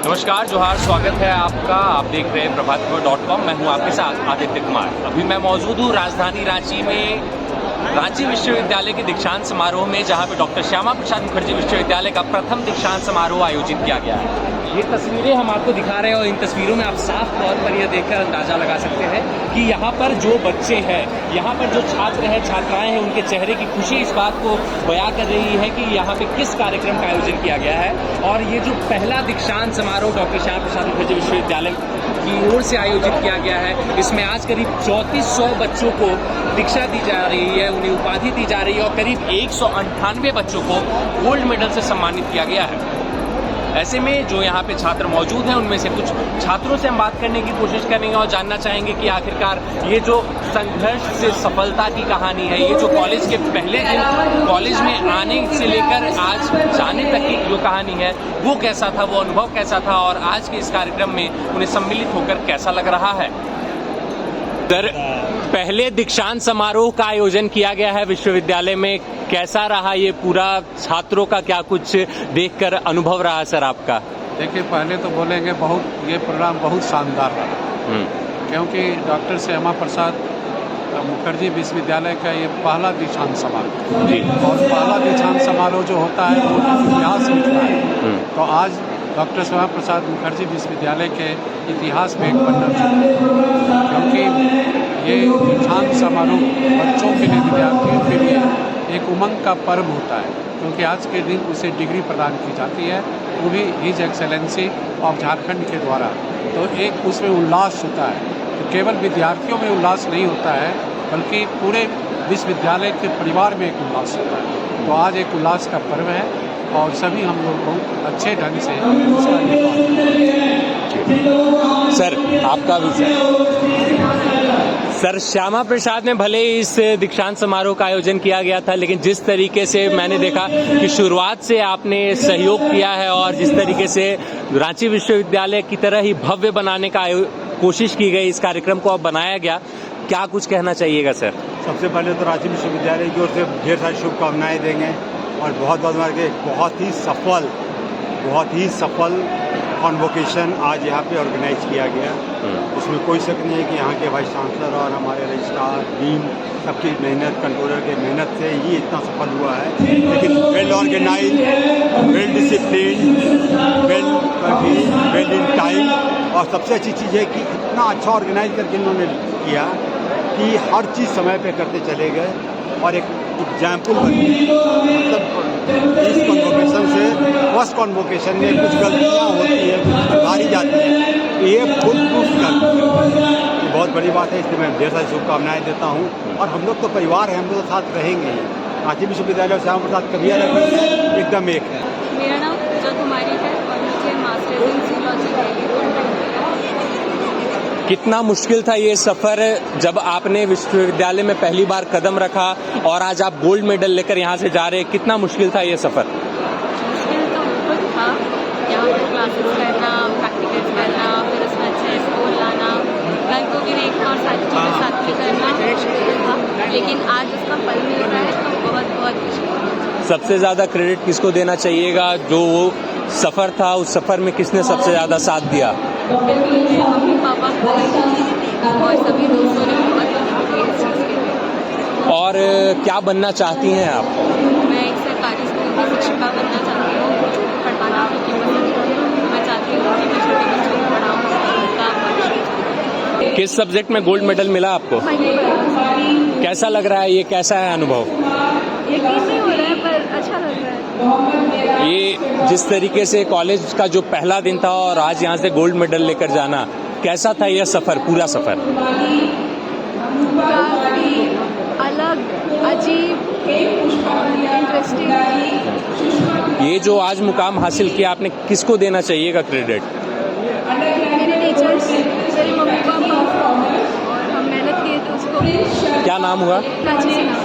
नमस्कार, जोहार, स्वागत है आपका। आप देख रहे हैं प्रभातखबर.com। मैं हूं आपके साथ आदित्य कुमार। अभी मैं मौजूद हूं राजधानी रांची में रांची विश्वविद्यालय के दीक्षांत समारोह में, जहां पे डॉक्टर श्यामा प्रसाद मुखर्जी विश्वविद्यालय का प्रथम दीक्षांत समारोह आयोजित किया गया है। ये तस्वीरें हम आपको दिखा रहे हैं और इन तस्वीरों में आप साफ तौर पर यह देखकर अंदाजा लगा सकते हैं कि यहाँ पर जो बच्चे हैं, यहाँ पर जो छात्र हैं, छात्राएं हैं, उनके चेहरे की खुशी इस बात को बयां कर रही है कि यहाँ पे किस कार्यक्रम का आयोजन किया गया है। और ये जो पहला दीक्षांत समारोह डॉक्टर श्यामा प्रसाद मुखर्जी विश्वविद्यालय की ओर से आयोजित किया गया है, इसमें आज करीब 3400 बच्चों को दीक्षा दी जा रही है, उन्हें उपाधि दी जा रही है और करीब 198 बच्चों को गोल्ड मेडल से सम्मानित किया गया है। ऐसे में जो यहाँ पे छात्र मौजूद हैं, उनमें से कुछ छात्रों से हम बात करने की कोशिश करेंगे और जानना चाहेंगे कि आखिरकार ये जो संघर्ष से सफलता की कहानी है, ये जो कॉलेज के पहले दिन कॉलेज में आने से लेकर आज जाने तक की जो कहानी है, वो कैसा था, वो अनुभव कैसा था और आज के इस कार्यक्रम में उन्हें सम्मिलित होकर कैसा लग रहा है। सर, पहले दीक्षांत समारोह का आयोजन किया गया है विश्वविद्यालय में, कैसा रहा ये पूरा? छात्रों का क्या कुछ देखकर अनुभव रहा सर आपका? देखिए, पहले तो बोलेंगे ये प्रोग्राम बहुत शानदार रहा, क्योंकि डॉक्टर श्यामा प्रसाद मुखर्जी विश्वविद्यालय का ये पहला दीक्षांत समारोह जी, और पहला दीक्षांत समारोह जो होता है वो इतिहास लिखता है। तो आज डॉक्टर श्यामा प्रसाद मुखर्जी विश्वविद्यालय के इतिहास में एक पन्ना चुका, क्योंकि ये दीक्षांत समारोह बच्चों के लिए, विद्यार्थियों के लिए एक उमंग का पर्व होता है, क्योंकि आज के दिन उसे डिग्री प्रदान की जाती है, वो भी हिज एक्सेलेंसी ऑफ झारखंड के द्वारा। तो एक उसमें उल्लास होता है, तो केवल विद्यार्थियों में उल्लास नहीं होता है, बल्कि पूरे विश्वविद्यालय के परिवार में एक उल्लास होता है। तो आज एक उल्लास का पर्व है और सभी हम लोग बहुत अच्छे ढंग से उसका सर, आपका भी सर, श्यामा प्रसाद में भले ही इस दीक्षांत समारोह का आयोजन किया गया था, लेकिन जिस तरीके से मैंने देखा कि शुरुआत से आपने सहयोग किया है और जिस तरीके से रांची विश्वविद्यालय की तरह ही भव्य बनाने का कोशिश की गई, इस कार्यक्रम को अब बनाया गया, क्या कुछ कहना चाहिएगा सर? सबसे पहले तो रांची विश्वविद्यालय की ओर से ढेर सारी शुभकामनाएं देंगे और बहुत ही सफल कॉन्वोकेशन आज यहाँ पे ऑर्गेनाइज किया गया। इसमें कोई शक नहीं है कि यहाँ के वाइस चांसलर और हमारे रजिस्ट्रार, डीन, सबकी मेहनत, कंट्रोलर के मेहनत से ही इतना सफल हुआ है। लेकिन well organise, well discipline, well in time, और सबसे अच्छी चीज़ है कि इतना अच्छा ऑर्गेनाइज करके इन्होंने किया कि हर चीज़ समय पे करते चले गए और एक एग्जाम्पल बनी। मतलब इस कॉन्वोकेशन से फर्स्ट कॉन्वोकेशन में कुछ गलतियाँ होती है, कुछ सुधारी जाती है, ये फुल प्रूफ करती है, बहुत बड़ी बात है। इसलिए मैं ढेर सारी शुभकामनाएं देता हूँ और हम लोग तो परिवार हैं, हम लोग साथ रहेंगे ही। रांची विश्वविद्यालय और श्यामा प्रसाद कभी अलग नहीं है, एकदम एक है। मेरा नाम पूजा कुमारी है और मुझे मास्टर्स इन जूलॉजी है। कितना मुश्किल था ये सफर जब आपने विश्वविद्यालय में पहली बार कदम रखा और आज आप गोल्ड मेडल लेकर यहाँ से जा रहे हैं? कितना मुश्किल था ये सफर? मुश्किल तो बहुत था, यहाँ पर क्लासेस करना, प्रैक्टिकल्स करना, फिर उसमें अच्छे स्कूल लाना, घर को भी देखना और सारी चीज़ें साथ में करना मुश्किल था, लेकिन आज उसका फल मिल रहा है तो बहुत बहुत खुशी। सबसे ज़्यादा क्रेडिट किसको देना चाहिएगा? जो वो सफ़र था, उस सफ़र में किसने सबसे ज़्यादा साथ दिया? बिल्कुल मम्मी पापा और सभी दोस्तों ने बहुत मदद की इस चीज़ के लिए। और क्या बनना चाहती हैं आप? मैं एक सरकारी स्कूल की शिक्षिका बनना चाहती हूँ, पढ़ाना क्योंकि मैं चाहती हूँ कि मैं छोटे बच्चों को पढ़ाऊँ। किस सब्जेक्ट में गोल्ड मेडल मिला आपको? कैसा लग रहा है ये, कैसा है अनुभव? यकीन नहीं हो रहा है पर अच्छा लग रहा है। ये जिस तरीके से कॉलेज का जो पहला दिन था और आज यहाँ से गोल्ड मेडल लेकर जाना, कैसा था यह सफ़र, पूरा सफ़र? काफ़ी अलग, अजीब, इंटरेस्टिंग। ये जो आज मुकाम हासिल किया, आपने किसको देना चाहिएगा क्रेडिट? मेरे टीचर्स, मेरे मम्मी पापा, और हम मेहनत किए थे उसको। क्या नाम हुआ? प्राची सिन्हा।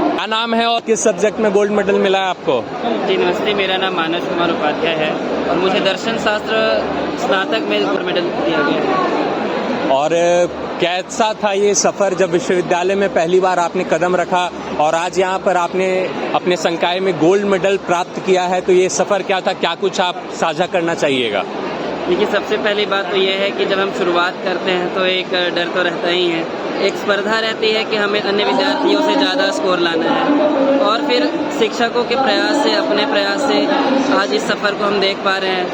क्या नाम है और किस सब्जेक्ट में गोल्ड मेडल मिला है आपको? जी नमस्ते, मेरा नाम मानस कुमार उपाध्याय है और मुझे दर्शन शास्त्र स्नातक में गोल्ड मेडल दिया गया है। और कैसा था ये सफ़र जब विश्वविद्यालय में पहली बार आपने कदम रखा और आज यहाँ पर आपने अपने संकाय में गोल्ड मेडल प्राप्त किया है, तो ये सफ़र क्या था, क्या कुछ आप साझा करना चाहिएगा? देखिए, सबसे पहली बात तो ये है कि जब हम शुरुआत करते हैं तो एक डर तो रहता ही है, एक स्पर्धा रहती है कि हमें अन्य विद्यार्थियों से ज़्यादा स्कोर लाना है, और फिर शिक्षकों के प्रयास से, अपने प्रयास से आज इस सफ़र को हम देख पा रहे हैं।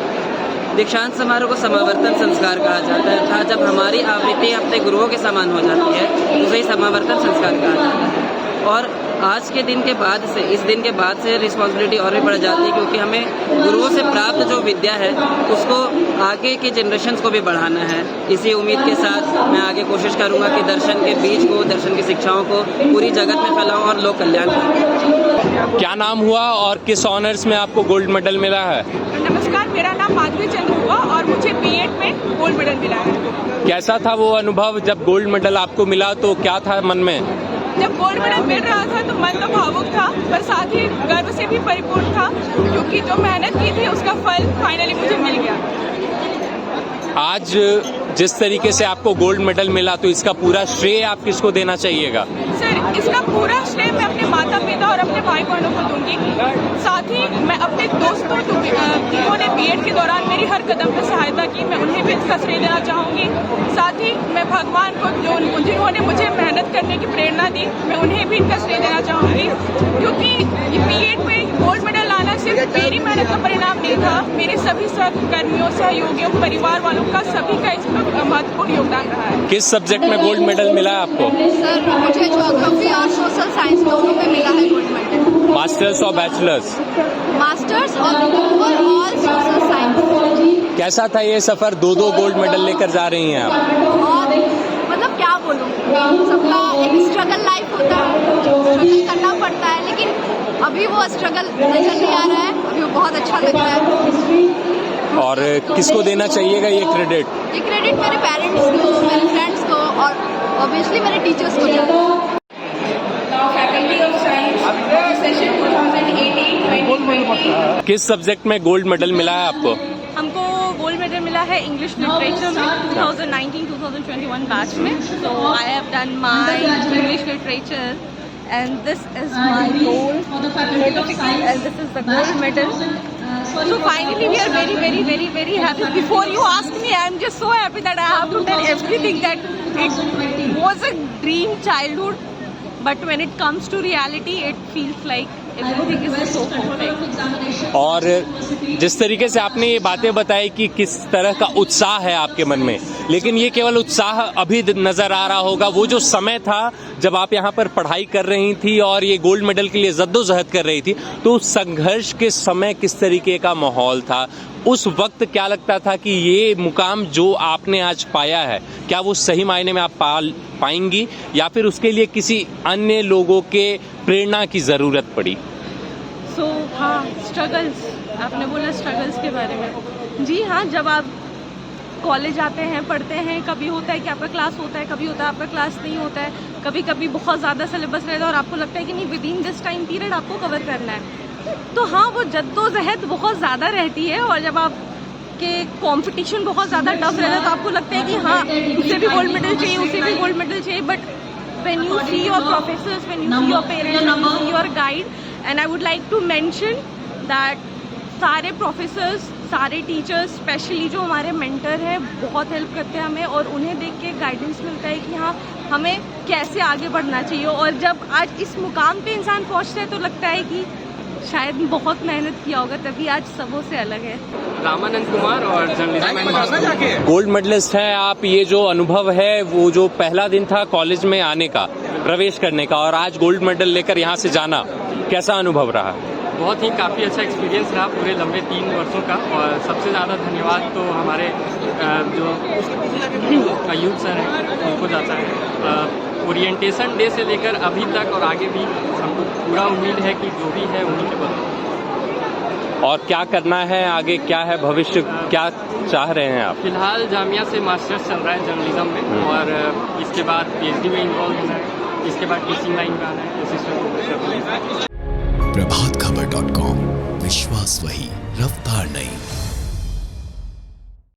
दीक्षांत समारोह को समावर्तन संस्कार कहा जाता है, अर्थात जब हमारी आवृत्ति अपने गुरुओं के समान हो जाती है तो उसे समावर्तन संस्कार कहा जाता है। और आज के दिन के बाद से, इस दिन के बाद से रिस्पॉन्सिबिलिटी और भी बढ़ जाती है, क्योंकि हमें गुरुओं से प्राप्त जो विद्या है उसको आगे के जनरेशंस को भी बढ़ाना है। इसी उम्मीद के साथ मैं आगे कोशिश करूंगा कि दर्शन के बीज को, दर्शन की शिक्षाओं को पूरी जगत में फैलाऊं और लोक कल्याण करूं। क्या नाम हुआ और किस ऑनर्स में आपको गोल्ड मेडल मिला है? नमस्कार, मेरा नाम माधुरी चंद्र हुआ और मुझे बीएड में गोल्ड मेडल मिला है। कैसा था वो अनुभव जब गोल्ड मेडल आपको मिला, तो क्या था मन में? जब गोल्ड मेडल मिल रहा था तो मन तो भावुक था, पर साथ ही गर्व से भी परिपूर्ण था, क्योंकि जो मेहनत की थी उसका फल फाइनली मुझे मिल गया। आज जिस तरीके से आपको गोल्ड मेडल मिला, तो इसका पूरा श्रेय आप किसको देना चाहिएगा? सर, इसका पूरा श्रेय मैं अपने माता पिता और अपने भाई बहनों को दूंगी। साथ ही मैं अपने दोस्तों जिन्होंने बीएड के दौरान मेरी हर कदम पर सहायता की, मैं उन्हें भी इसका श्रेय देना चाहूँगी। साथ ही मैं भगवान को, जिन्होंने मुझे मेहनत करने की प्रेरणा दी, मैं उन्हें भी इनका श्रेय देना चाहूँगी, क्योंकि बीएड में गोल्ड मेडल लाना सिर्फ मेरी मेहनत का परिणाम नहीं था, मेरे सभी सहकर्मियों, सहयोगियों, परिवार वालों का, सभी का इसमें महत्वपूर्ण योगदान रहा है। किस सब्जेक्ट में गोल्ड मेडल मिला है आपको? सर, मुझे ज्योग्राफी और सोशल साइंस दोनों में मिला है गोल्ड मेडल। मास्टर्स और बैचलर्स? मास्टर्स और ओवरऑल सोशल साइंस। कैसा था ये सफर, दो गोल्ड मेडल लेकर जा रही हैं आप? और मतलब क्या बोलूँ, सबका एक स्ट्रगल लाइफ होता है, स्ट्रगल करना पड़ता है, लेकिन अभी वो स्ट्रगल नजर नहीं आ रहा है, अभी वो बहुत अच्छा लग रहा है। और किसको देना चाहिएगा ये क्रेडिट? ये क्रेडिट मेरे पेरेंट्स को, मेरे फ्रेंड्स को और ऑब्वियसली मेरे टीचर्स को जाता है। Faculty of science session 2018-2020। किस सब्जेक्ट में गोल्ड मेडल मिला है आपको? हमको गोल्ड मेडल मिला है इंग्लिश लिटरेचर में 2019-2021 बैच में। So I have done my English literature and this is my goal certificate and this is the gold medal. So finally we are very, very, very, very happy. Before you ask me, I am just so happy that I have to tell everything that it was a dream childhood, but when it comes to reality, it feels like everything is so perfect. और जिस तरीके से आपने ये बातें बताई कि किस तरह का उत्साह है आपके मन में, लेकिन ये केवल उत्साह अभी नजर आ रहा होगा, वो जो समय था जब आप यहाँ पर पढ़ाई कर रही थी और ये गोल्ड मेडल के लिए जद्दोजहद कर रही थी, तो उस संघर्ष के समय किस तरीके का माहौल था? उस वक्त क्या लगता था कि ये मुकाम जो आपने आज पाया है, क्या वो सही मायने में आप पाएंगी या फिर उसके लिए किसी अन्य लोगों के प्रेरणा की ज़रूरत पड़ी? सो हाँ, स्ट्रगल्स, आपने बोला स्ट्रगल्स के बारे में। जी हाँ, जब आप कॉलेज आते हैं, पढ़ते हैं, कभी होता है कि आपका क्लास होता है, कभी होता है आपका क्लास नहीं होता है, कभी कभी बहुत ज़्यादा सिलेबस रहता है और आपको लगता है कि नहीं, with in this time period आपको कवर करना है। तो हाँ, वो जद्दोजहद बहुत ज़्यादा रहती है और जब आप के कंपटीशन बहुत ज़्यादा टफ रहता है तो आपको लगता है कि हाँ, उसे भी गोल्ड मेडल चाहिए, उसे भी गोल्ड मेडल चाहिए। But when you see your professors, when you see your parents, when you see your guide, and I would like to mention that सारे प्रोफेसर्स, सारे टीचर्स, स्पेशली जो हमारे मेंटर हैं, बहुत हेल्प करते हैं हमें और उन्हें देख के गाइडेंस मिलता है कि हाँ, हमें कैसे आगे बढ़ना चाहिए। और जब आज इस मुकाम पे इंसान पहुंचता है तो लगता है कि शायद बहुत मेहनत किया होगा तभी आज सबों से अलग है। रामानंद कुमार और जर्नलिज्म। गोल्ड मेडलिस्ट हैं आप, ये जो अनुभव है, वो जो पहला दिन था कॉलेज में आने का, प्रवेश करने का, और आज गोल्ड मेडल लेकर यहाँ से जाना, कैसा अनुभव रहा? बहुत ही काफ़ी अच्छा एक्सपीरियंस रहा पूरे लंबे 3 वर्षों का। और सबसे ज़्यादा धन्यवाद तो हमारे जो अयूब सर हैं उनको जाता है। ओरिएंटेशन डे से लेकर अभी तक और आगे भी हमको पूरा उम्मीद है कि जो भी है उन्हीं के बदौलत। और क्या करना है आगे, क्या है भविष्य, क्या चाह रहे हैं आप? फिलहाल जामिया से मास्टर्स चल रहा है जर्नलिज्म में और इसके बाद PhD में इन्वॉल्व होना है, इसके बाद टीचिंग लाइन में आना है, असिस्टेंट प्रोफेसर। प्रभातखबर.com, विश्वास वही, रफ्तार नहीं।